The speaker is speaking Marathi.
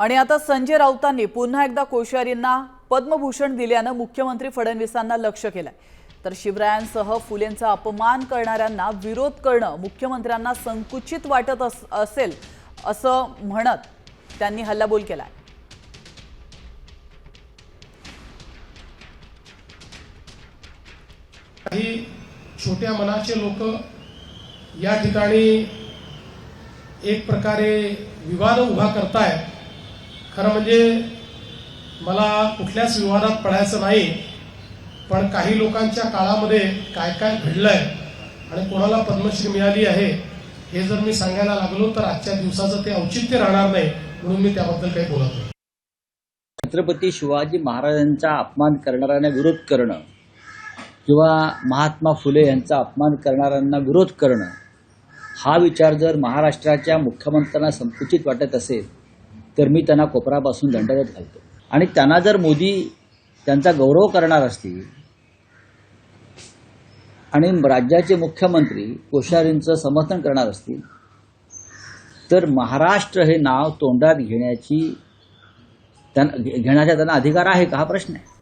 आणि आता संजय राऊतांनी पुन्हा एकदा कोश्यारींना पद्मभूषण दिल्यानं मुख्यमंत्री फडणवीसांना लक्ष्य केलंय। तर शिवरायांसह फुलेंचा अपमान करणाऱ्यांना विरोध करणं मुख्यमंत्र्यांना संकुचित वाटत असेल असं म्हणत त्यांनी हल्लाबोल केलाय। काही छोट्या मनाचे लोक या ठिकाणी एक प्रकारे विवाद उभा करतायत। खरं म्हणजे मला कुठल्याच विवादात पडायचं नाही, पण काही लोकांच्या काळामध्ये काय काय घडलंय आणि कोणाला पद्मश्री मिळाली आहे हे जर मी सांगायला लागलो तर आजच्या दिवसाचं ते औचित्य राहणार नाही, म्हणून मी त्याबद्दल काही बोलत नाही। छत्रपती शिवाजी महाराजांचा अपमान करणाऱ्यांना विरोध करणं किंवा महात्मा फुले यांचा अपमान करणाऱ्यांना विरोध करणं हा विचार जर महाराष्ट्राच्या मुख्यमंत्र्यांना संकुचित वाटत असेल तर मी त्यांना कोपरापासून दंडवत घालतो। आणि त्यांना जर मोदी त्यांचा गौरव करणार असतील आणि राज्याचे मुख्यमंत्री कोश्यारींचं समर्थन करणार असतील तर महाराष्ट्र हे नाव तोंडात घेण्याचा त्यांना अधिकार आहे का हा प्रश्न आहे।